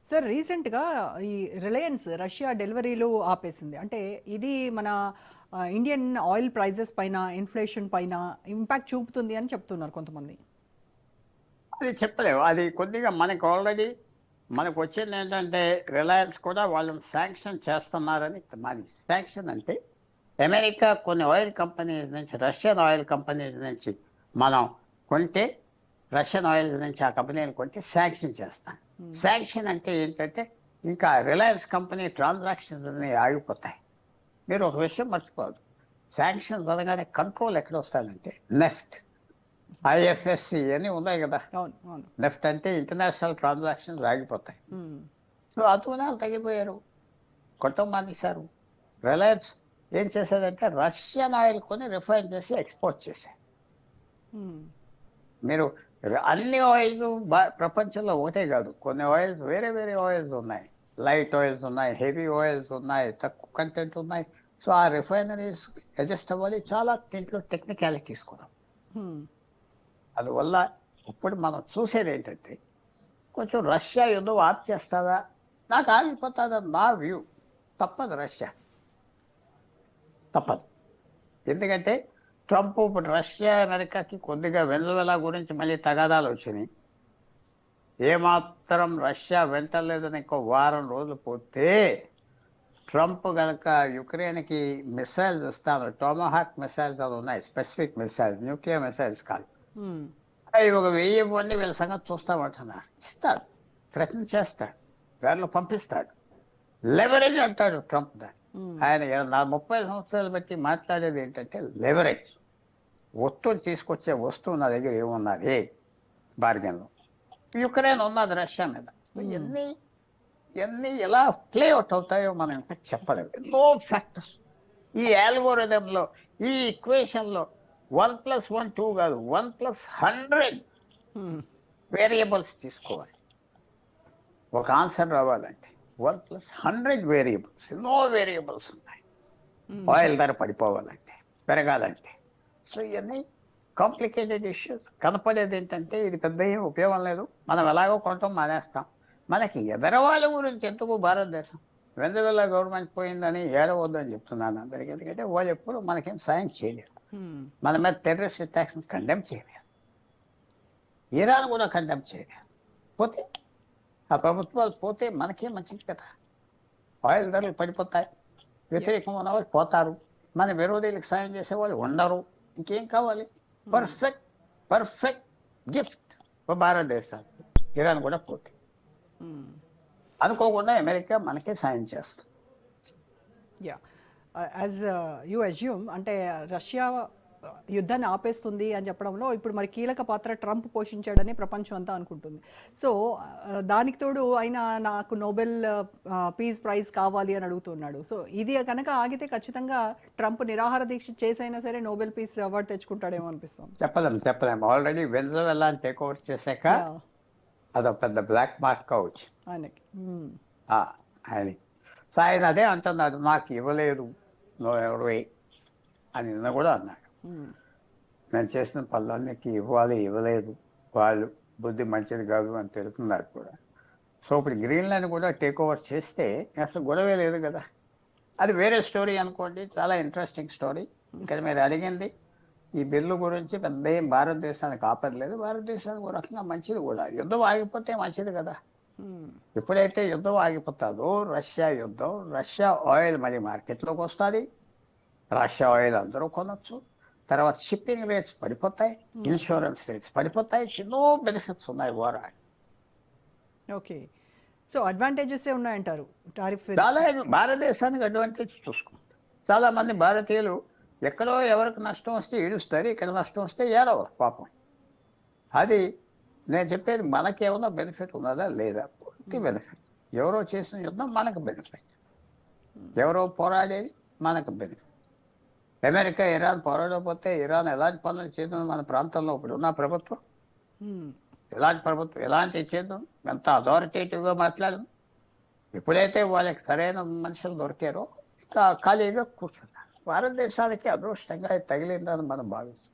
Sir రీసెంట్గా ఈ Reliance Russia డెలివరీలు ఆపేసింది. అంటే ఇది మన ఇండియన్ ఆయిల్ ప్రైజెస్ పైన, ఇన్ఫ్లేషన్ పైన ఇంపాక్ట్ చూపుతుంది అని చెప్తున్నారు కొంతమంది. అది చెప్పలేము. అది కొద్దిగా మనకు ఆల్రెడీ మనకు వచ్చింది ఏంటంటే రిలయన్స్ కూడా వాళ్ళని శాంక్షన్ చేస్తున్నారని. మరి శాంక్షన్ అంటే అమెరికా కొన్ని ఆయిల్ కంపెనీస్ నుంచి, రష్యన్ ఆయిల్ కంపెనీస్ నుంచి మనం కొంటే, రష్యన్ ఆయిల్ నుంచి ఆ కంపెనీలు కొంటే శాంక్షన్ చేస్తాం. శాంక్షన్ అంటే ఏంటంటే ఇంకా రిలయన్స్ కంపెనీ ట్రాన్సాక్షన్స్ అన్నీ ఆగిపోతాయి. మీరు ఒక విషయం మర్చిపోవద్దు, శాంక్షన్ అనగానే కంట్రోల్ ఎక్కడ వస్తుందంటే నెఫ్ట్, ఐఎఫ్ఎస్సి అని ఉన్నాయి కదా. అవును, అవును. నెఫ్ట్ అంటే ఇంటర్నేషనల్ ట్రాన్సాక్షన్స్ ఆగిపోతాయి. సో అతునాలు తగ్గిపోయారు, కొట్టం మానేశారు. రిలయన్స్ ఏం చేసేదంటే రష్యన్ ఆయిల్ కొని రిఫైన్ చేసి ఎక్స్పోర్ట్ చేశారు. మీరు అన్ని ఆయిల్స్ ప్రపంచంలో ఒకటే కాదు, కొన్ని ఆయిల్స్ వేరే వేరే ఆయిల్స్ ఉన్నాయి. లైట్ ఆయిల్స్ ఉన్నాయి, హెవీ ఆయిల్స్ ఉన్నాయి, తక్కువ కంటెంట్ ఉన్నాయి. సో ఆ రిఫైనరీస్ అడ్జస్ట్ అవ్వాలి. చాలా దీంట్లో టెక్నికాలిటీస్ కూడా. అందువల్ల ఇప్పుడు మనం చూసేది ఏంటంటే కొంచెం రష్యా యుద్ధం ఆప్ చేస్తుందా, నాకు ఆగిపోతుందని నా వ్యూ. తప్పదు, రష్యా తప్పదు. ఎందుకంటే ట్రంప్ ఇప్పుడు రష్యా అమెరికాకి కొద్దిగా వెనుజువేలా గురించి మళ్ళీ తగాదాలు వచ్చినాయి. ఏమాత్రం రష్యా వెంటలేదని ఇంకో వారం రోజులు పోతే ట్రంప్ కనుక యుక్రెయిన్కి మిసైల్స్ ఇస్తాను, టోమహాక్ మిసైల్స్ అని ఉన్నాయి, స్పెసిఫిక్ మిసైల్స్, న్యూక్లియర్ మిసైల్స్ కాదు, అవి ఒక 1000 మంది వీళ్ళ సంగతి చూస్తామంటున్నారు. ఇస్తాడు, థ్రెటన్ చేస్తాడు, గారిలో పంపిస్తాడు. లెవరేజ్ అంటాడు ట్రంప్ దాన్ని. ఆయన 30 సంవత్సరాలు బట్టి మాట్లాడేది ఏంటంటే లెవరేజ్. వస్తువులు తీసుకొచ్చే వస్తువు నా దగ్గర ఏమున్నది బార్గెన్లో. యుక్రెయిన్ ఉన్నది రష్యా మీద. ఇవన్నీ ఎలా ప్లే అవుట్ అవుతాయో మనం ఇంకా చెప్పలేము. ఎన్నో ఫ్యాక్టర్స్ ఈ ఆల్గోరిథంలో, ఈ ఈక్వేషన్లో 1+1 2 కాదు, 1+100 వేరియబుల్స్ తీసుకోవాలి ఒక ఆన్సర్ రావాలంటే. 1+100 వేరియబుల్స్, ఎన్నో వేరియబుల్స్ ఉన్నాయి. ఆయిల్ ధర పడిపోవాలంటే, పెరగాలంటే. సో ఇవన్నీ కాంప్లికేటెడ్ ఇష్యూస్. కనపడేది ఏంటంటే ఇది పెద్ద ఏం ఉపయోగం లేదు, మనం ఎలాగో కొనటం మానేస్తాం. మనకి ఎదరవాళ్ళ గురించి ఎందుకు భారతదేశం వెనుజువేలా గవర్నమెంట్ పోయిందని ఏడవద్దని చెప్తున్నాను అందరికీ. ఎందుకంటే వాళ్ళు ఎప్పుడు మనకేం సాయం చేయలేరు. మన మీద టెర్రరిస్ట్ అటాక్స్ కండెమ్ చేయలేరు, ఇరాన్ కూడా కండెమ్ చేయలేరు. పోతే ఆ ప్రభుత్వాలు పోతే మనకేం మంచిది కదా. ఆయిల్ ధరలు పడిపోతాయి, వ్యతిరేకం ఉన్న వాళ్ళు పోతారు, మన విరోధులకు సాయం చేసేవాళ్ళు ఉండరు. ఇంకేం కావాలి? పర్ఫెక్ట్ గిఫ్ట్ భారతదేశానికి. ఇరాన్ కూడా పోతే అనుకోకుండా అమెరికా మనకే సాయం చేస్తుంది. యాజ్ యూ అజ్యూమ్, అంటే రష్యా యుద్ధాన్ని ఆపేస్తుంది అని చెప్పడంలో ఇప్పుడు మరి కీలక పాత్ర ట్రంప్ పోషించాడని ప్రపంచం అంతా అనుకుంటుంది. సో దానికి తోడు ఆయన నాకు నోబెల్ పీస్ ప్రైజ్ కావాలి అని అడుగుతున్నాడు. సో ఇది కనుక ఆగితే ఖచ్చితంగా ట్రంప్ నిరాహార దీక్ష చేసైనా సరే నోబెల్ పీస్ అవార్డు తెచ్చుకుంటాడేమో అనిపిస్తుంది. చెప్పలేము. ఆల్రెడీ వెనుజువేలా టేక్ ఓవర్ చేశాక అదొక పెద్ద బ్లాక్ మార్క్ కావచ్చు ఆయనకి. సో ఆయన అదే అంటున్నాడు, నాకు ఇవ్వలేదు ఎవరు అని నిన్న కూడా అన్నాడు. నేను చేసిన పనులన్నిటికీ ఇవ్వలేదు, వాళ్ళు బుద్ధి మంచిది కాదు అని తెలుస్తున్నారు కూడా. సో ఇప్పుడు గ్రీన్లాండ్ కూడా టేక్ ఓవర్ చేస్తే అసలు గొడవే లేదు కదా. అది వేరే స్టోరీ అనుకోండి, చాలా ఇంట్రెస్టింగ్ స్టోరీ. ఇక్కడ మీరు అడిగింది ఈ బిల్లు గురించి పెద్ద ఏం భారతదేశానికి ఆపదలేదు. భారతదేశానికి ఒక రకంగా మంచిది కూడా. యుద్ధం ఆగిపోతే మంచిది కదా. ఎప్పుడైతే యుద్ధం ఆగిపోతుందో రష్యా యుద్ధం, రష్యా ఆయిల్ మళ్ళీ మార్కెట్లోకి వస్తుంది, రష్యా ఆయిల్ అందరూ కొనొచ్చు. తర్వాత షిప్పింగ్ రేట్స్ పడిపోతాయి, ఇన్సూరెన్స్ రేట్స్ పడిపోతాయి, ఎన్నో బెనిఫిట్స్ ఉన్నాయి ఓవరాల్. ఓకే, సో అడ్వాంటేజెస్ ఉన్నాయంటారు టారిఫ్. చాలా భారతదేశానికి అడ్వాంటేజ్ చూసుకుంటారు. చాలా మంది భారతీయులు ఎక్కడో ఎవరికి నష్టం వస్తే ఏడుస్తారు, ఇక్కడ నష్టం వస్తే ఏడవరు పాపం. అది నేను చెప్పేది, మనకేమన్నా బెనిఫిట్ ఉన్నదా లేదా? పూర్తి బెనిఫిట్. ఎవరో చేసిన యుద్ధం మనకు బెనిఫిట్, ఎవరో పోరాడేది మనకు బెనిఫిట్. అమెరికా ఇరాన్ పోరాడకపోతే ఇరాన్ ఎలాంటి పనులు చేద్దాం మన ప్రాంతంలో ఇప్పుడు ఉన్న ప్రభుత్వం, ఎలాంటి చేద్దాం, ఎంత అథారిటేటివ్గా మాట్లాడడం. ఎప్పుడైతే వాళ్ళకి సరైన మనుషులు దొరికారో ఇంకా ఖాళీగా కూర్చున్నారు. భారతదేశానికి అదృష్టంగా తగిలిందని మనం భావిస్తాం.